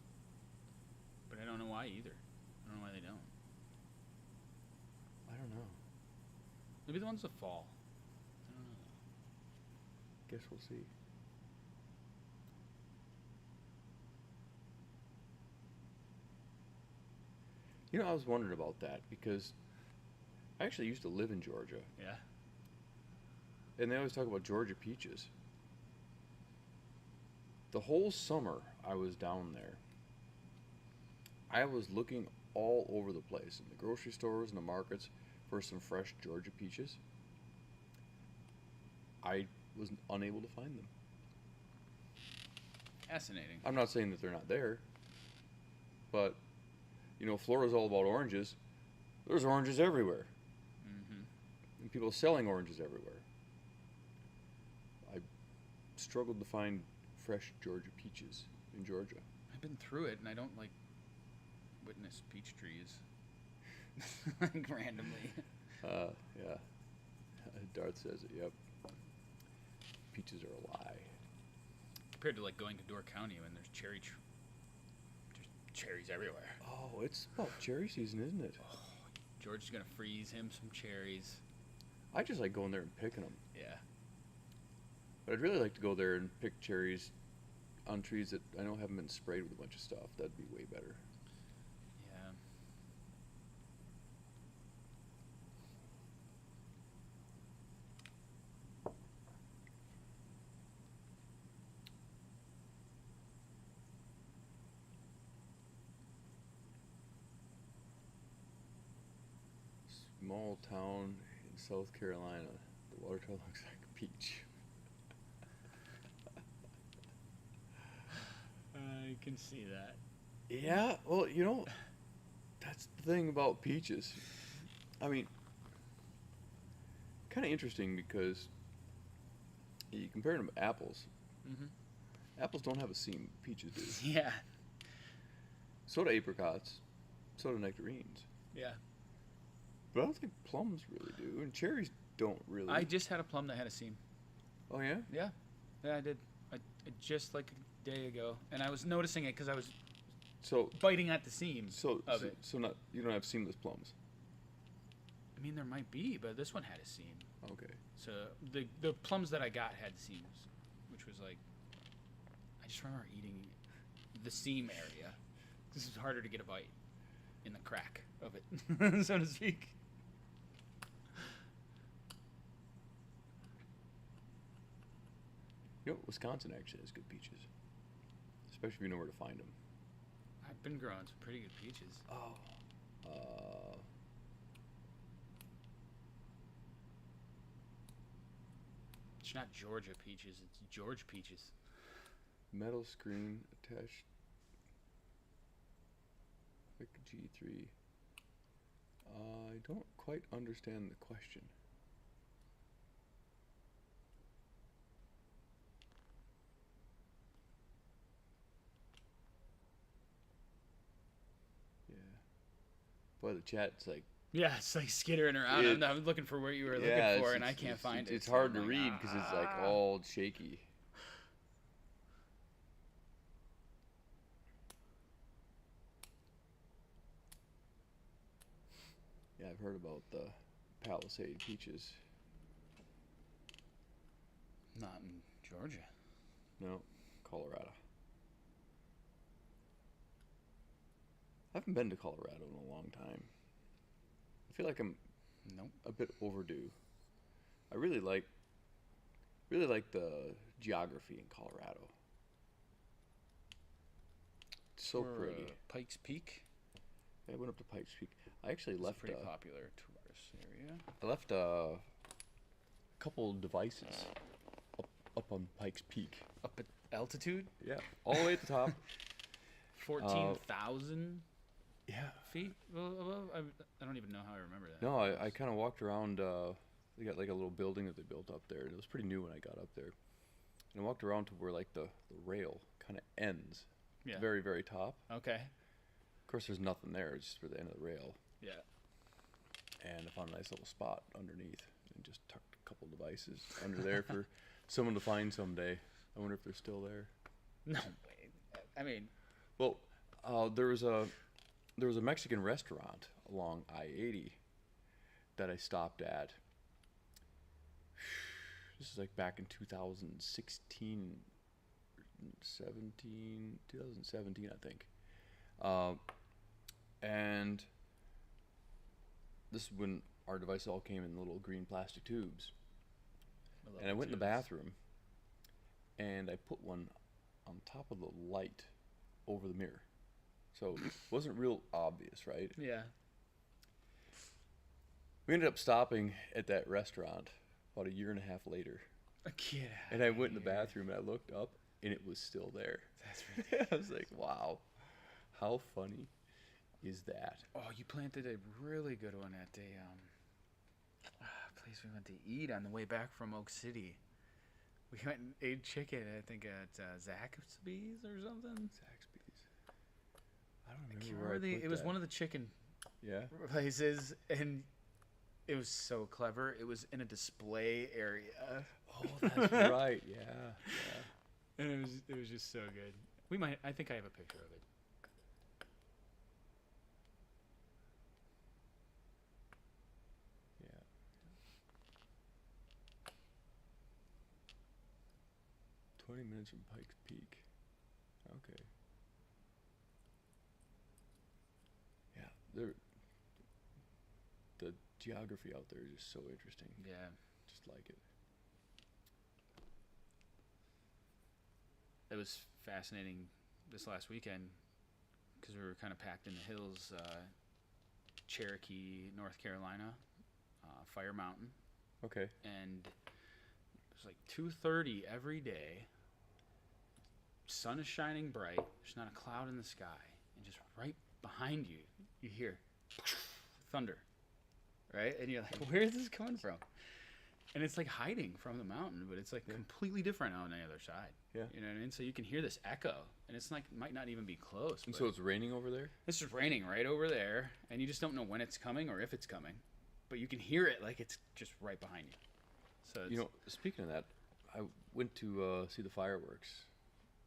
But I don't know why either. I don't know why they don't. I don't know. Maybe the ones that fall. I don't know. Guess we'll see. You know, I was wondering about that because I actually used to live in Georgia, Yeah. and they always talk about Georgia peaches. The whole summer I was down there, I was looking all over the place in the grocery stores and the markets for some fresh Georgia peaches. I was unable to find them. Fascinating. I'm not saying that they're not there, but you know, Florida's all about oranges. There's oranges everywhere, Mm-hmm. and people selling oranges everywhere. I struggled to find fresh Georgia peaches in Georgia. I've been through it, and I don't like witness peach trees like randomly. Yeah. Darth says it. Yep. Peaches are a lie. Compared to like going to Door County when there's there's cherries everywhere. Oh, it's about cherry season, isn't it? Oh, George is gonna freeze him some cherries. I just like going there and picking them. Yeah. But I'd really like to go there and pick cherries on trees that I know haven't been sprayed with a bunch of stuff. That'd be way better. Yeah. Small town in South Carolina. The water tower looks like a peach. I can see that. Yeah, well, you know, that's the thing about peaches. I mean, kind of interesting because you compare them to apples. Mm-hmm. Apples don't have a seam. Peaches do. Yeah. So do apricots. So do nectarines. Yeah. But I don't think plums really do, and cherries don't really. I just had a plum that had a seam. Oh yeah. Yeah. Yeah, I did. I just like a day ago, and I was noticing it because I was So biting at the seam so of so, it. so not you don't have seamless plums. I mean, there might be, but this one had a seam. Okay. So the plums that I got had seams, which was like, I just remember eating the seam area. This is harder to get a bite in the crack of it, so to speak. You know, Wisconsin actually has good peaches, especially if you know where to find them. I've been growing some pretty good peaches. Oh. It's not Georgia peaches, it's George peaches. Metal screen attached. Like a G3. I don't quite understand the question. Boy, the chat's like, Yeah, it's like skittering around. I'm looking for what you were looking for, and I can't find it. It's so hard I'm to like, read because it's like all shaky. Yeah, I've heard about the Palisade peaches. Not in Georgia. No, Colorado. I haven't been to Colorado in a long time. I feel like I'm Nope. a bit overdue. I really like the geography in Colorado. It's so Or, pretty. Pikes Peak. I went up to Pikes Peak. I actually It's left a pretty popular tourist area. I left a couple devices up on Pikes Peak. Up at altitude, Yeah, all the way at the top. 14,000 Yeah. feet above. I don't even know how I remember that. No, I kind of walked around. They got like a little building that they built up there. It was pretty new when I got up there. And I walked around to where like the rail kind of ends. Yeah. The very, very top. Okay. Of course, there's nothing there. It's just for the end of the rail. Yeah. And I found a nice little spot underneath and just tucked a couple devices under there for someone to find someday. I wonder if they're still there. No way. I mean, Well, there was a Mexican restaurant along I-80 that I stopped at. This is like back in 2017, I think. And this is when our devices all came in little green plastic tubes. And I went in the bathroom, and I put one on top of the light over the mirror. So it wasn't real obvious, right? yeah. We ended up stopping at that restaurant about a year and a half later. Get out. And I went in the bathroom and I looked up and it was still there. That's ridiculous. I was like, wow, how funny is that? Oh, you planted a really good one at a place we went to eat on the way back from Oak City. We went and ate chicken, I think, at Zaxby's or something. Zaxby's. I don't I remember can't where remember I put it was that. one of the chicken Yeah. places, and it was so clever. It was in a display area, Oh, that's right. Yeah. and it was just so good. I think I have a picture of it. Yeah. 20 minutes from Pikes Peak. Okay. Yeah, the geography out there is just so interesting. Yeah. Just like it. It was fascinating this last weekend because we were kind of packed in the hills, Cherokee, North Carolina, Fire Mountain, Okay. and it was like 2:30 every day. Sun is shining bright. There's not a cloud in the sky, and just right behind you, you hear thunder, right? And you're like, where is this coming from? And it's like hiding from the mountain, but it's like completely different on the other side. Yeah. You know what I mean? So you can hear this echo, and it's like might not even be close. And But so it's raining over there? it's just raining right over there, and you just don't know when it's coming or if it's coming, but you can hear it like it's just right behind you. So it's, You know, speaking of that, I went to see the fireworks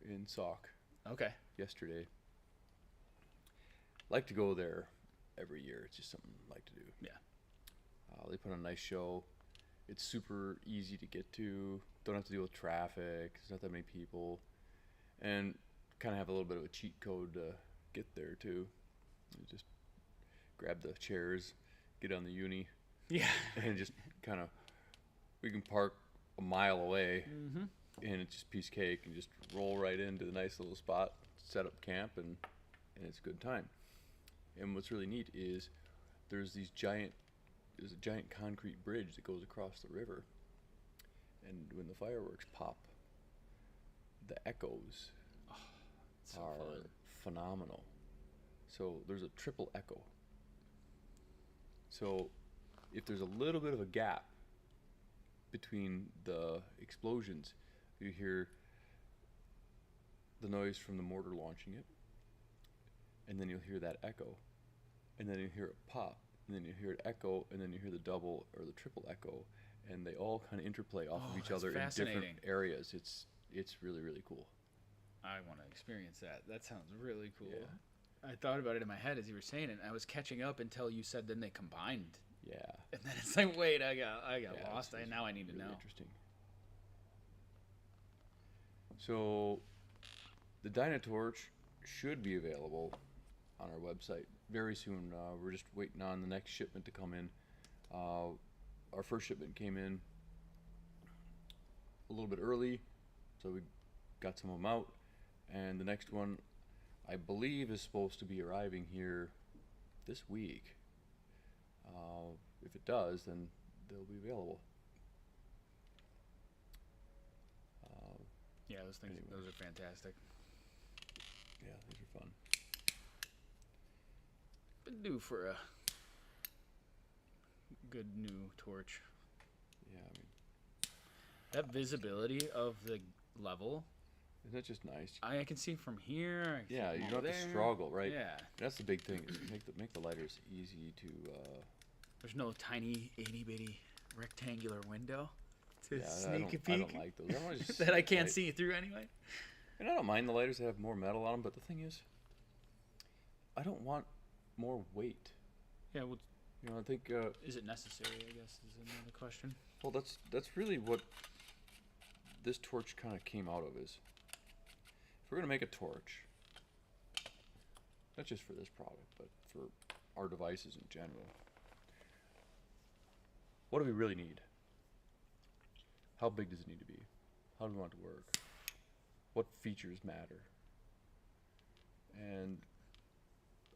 in Sauk okay, yesterday. Like to go there every year. It's just something I like to do. yeah, They put on a nice show. It's super easy to get to. Don't have to deal with traffic. There's not that many people. And kind of have a little bit of a cheat code to get there, too. You just grab the chairs, get on the uni, yeah, and just kind of, we can park a mile away, mm-hmm. and it's just piece of cake, and just roll right into the nice little spot, set up camp, and it's a good time. And what's really neat is there's a giant concrete bridge that goes across the river, and when the fireworks pop, the echoes It's so are fun. phenomenal. So there's a triple echo. So if there's a little bit of a gap between the explosions, you hear the noise from the mortar launching it, and then you'll hear that echo, and then you hear it pop, and then you hear it echo, and then you hear the double or the triple echo, and they all kind of interplay off Oh, of each that's other in different fascinating. areas. It's really, really cool. I want to experience that. That sounds really cool. Yeah. I thought about it in my head as you were saying it, and I was catching up until you said then they combined. Yeah. And then it's like, wait, I got Yeah, lost. it's Now I need to really know. Interesting. So, the Dynatorch should be available on our website very soon. We're just waiting on the next shipment to come in. Our first shipment came in a little bit early, so we got some of them out. And the next one, I believe, is supposed to be arriving here this week. If it does, then they'll be available. Yeah, those things, Anyway. those are fantastic. Yeah, these are fun. Been due for a good new torch. Yeah, I mean, That visibility of the level, isn't that just nice? I can see from here. I can Yeah, see you from don't have to there. struggle, right? Yeah. That's the big thing. Is make the lighters easy to. There's no tiny itty bitty rectangular window to Yeah, sneak a I peek don't like those. I wanna just that I can't right. see through anyway. And I don't mind the lighters that have more metal on them, but the thing is, I don't want more weight. Yeah, well, You know, I think. is it necessary, I guess, is another question. Well, that's really what this torch kind of came out of. Is if we're gonna make a torch, not just for this product, but for our devices in general, what do we really need? How big does it need to be? How do we want it to work? What features matter? And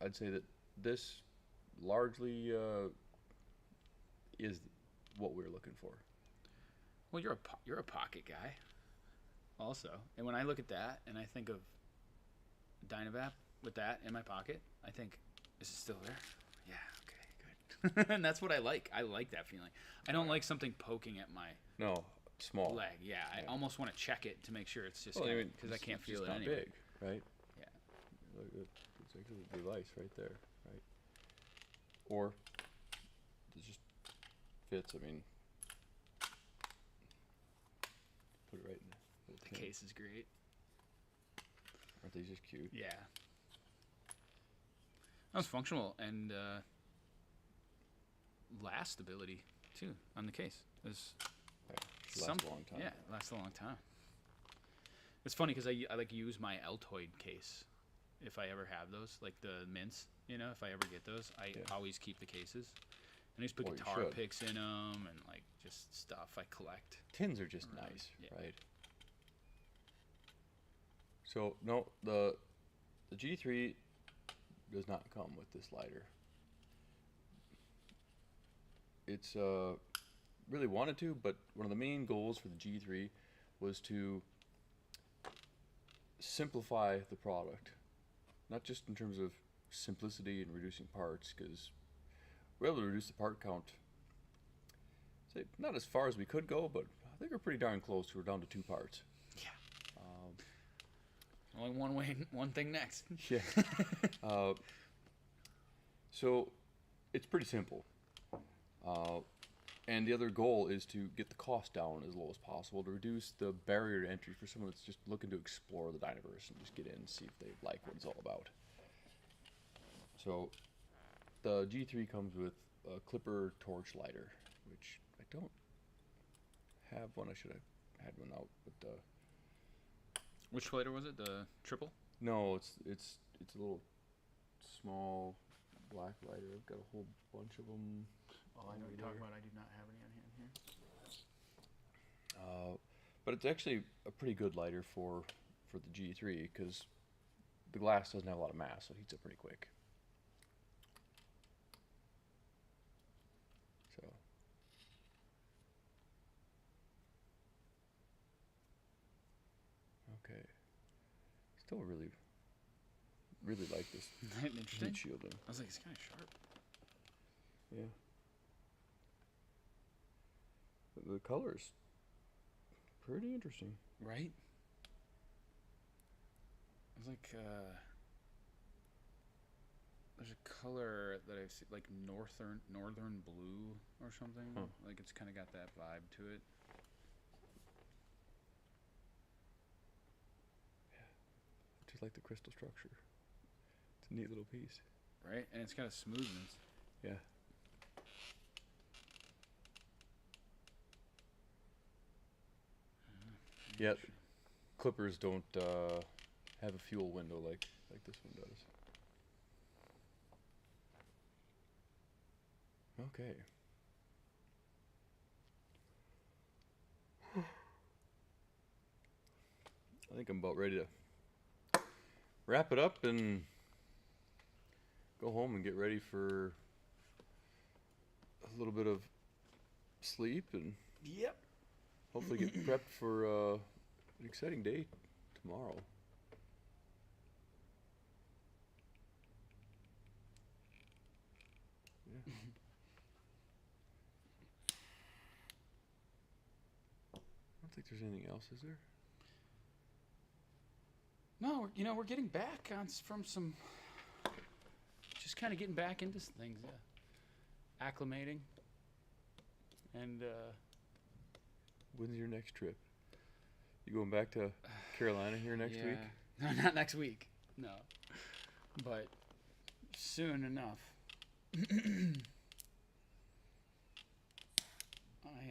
I'd say that this largely is what we're looking for. Well, you're a pocket guy, also, and when I look at that and I think of Dynavap with that in my pocket, I think, is it still there? Yeah, okay, good. And that's what I like. I like that feeling. I don't like something poking at my No, small. leg. Yeah, I almost want to check it to make sure it's just Well, I because mean, I it's- can't it's feel just it not anyway. big, right? Yeah. Look, it's actually the device right there, right? Or it just fits. I mean, put it right in the little The tin. case is great. Aren't these just cute? Yeah. That was functional and lastability too on the case. There's Yeah, should last a long time. Yeah, it lasts a long time. It's funny because I like use my Altoid case if I ever have those, like the mints. You know, if I ever get those, I always keep the cases. And I just put Well, you guitar should. picks in them and like just stuff I collect. Tins are just Around, nice, yeah. right? So no, the G3 does not come with this lighter. It's really wanted to, but one of the main goals for the G3 was to simplify the product, not just in terms of simplicity and reducing parts, because we're able to reduce the part count. Say not as far as we could go, but I think we're pretty darn close. We're down to 2 parts. Yeah. Only one way, one thing next. Yeah. So it's pretty simple. And the other goal is to get the cost down as low as possible to reduce the barrier to entry for someone that's just looking to explore the Dynaverse and just get in and see if they like what it's all about. So the G3 comes with a Clipper torch lighter, which I don't have one. I should have had one out, but Which lighter was it? The triple? no, it's a little small black lighter. I've got a whole bunch of them. Oh, I know what you're talking about. I do not have any on hand here. But it's actually a pretty good lighter for the G3 because the glass doesn't have a lot of mass, so it heats up pretty quick. So. Okay. Still really like this Interesting. heat shielding. I was like, it's kind of sharp. Yeah. The color's pretty interesting. Right? It's like, there's a color that I've seen, like northern blue or something. Huh. Like it's kind of got that vibe to it. Just like the crystal structure. It's a neat little piece. Right? And it's got a smoothness. Yeah. Yeah. Clippers don't have a fuel window like this one does. Okay. I think I'm about ready to wrap it up and go home and get ready for a little bit of sleep and Yep. hopefully get prepped for an exciting day tomorrow. Yeah. I don't think there's anything else, is there? No, we're getting back from some, just kind of getting back into some things, yeah. Acclimating. And, When's your next trip? You going back to Carolina here next week? No, not next week. No. But soon enough. I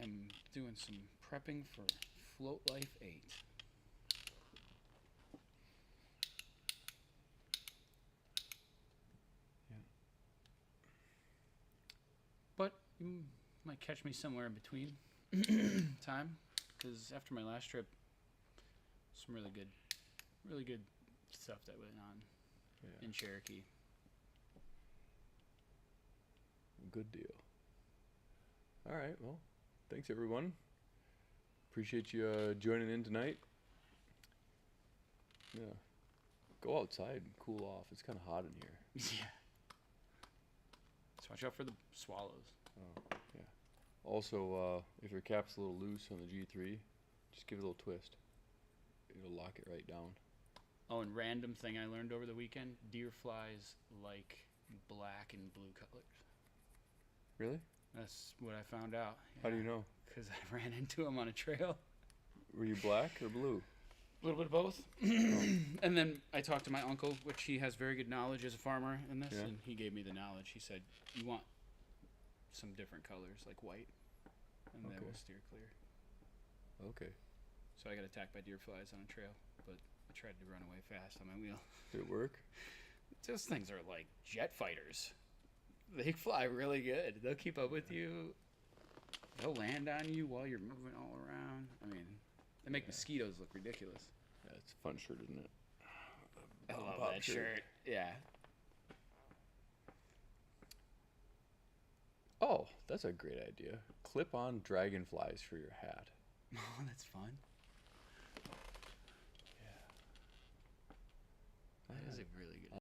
am doing some prepping for Float Life 8. Yeah. But you might catch me somewhere in between time, because after my last trip, some really good stuff that went on Yeah. in Cherokee. Good deal. All right. Well, thanks everyone. Appreciate you joining in tonight. Yeah. Go outside and cool off. It's kind of hot in here. Yeah. Just watch out for the swallows. Oh, yeah. Also, if your cap's a little loose on the G3, just give it a little twist. It'll lock it right down. Oh, and random thing I learned over the weekend: deer flies like black and blue colors. Really? That's what I found out. How do you know? Because I ran into him on a trail. Were you black or blue? A little bit of both. And then I talked to my uncle, which he has very good knowledge as a farmer in this, Yeah. and he gave me the knowledge. He said, you want some different colors, like white, and they Okay. will steer clear. Okay. So I got attacked by deer flies on a trail, but I tried to run away fast on my wheel. Did it work? Those things are like jet fighters. They fly really good. They'll keep up with you. They'll land on you while you're moving all around. I mean, they make mosquitoes look ridiculous. Yeah, it's a fun shirt, isn't it? I love Pop that shirt. Yeah. Oh, that's a great idea. Clip on dragonflies for your hat. Oh, that's fun. Yeah. That is a really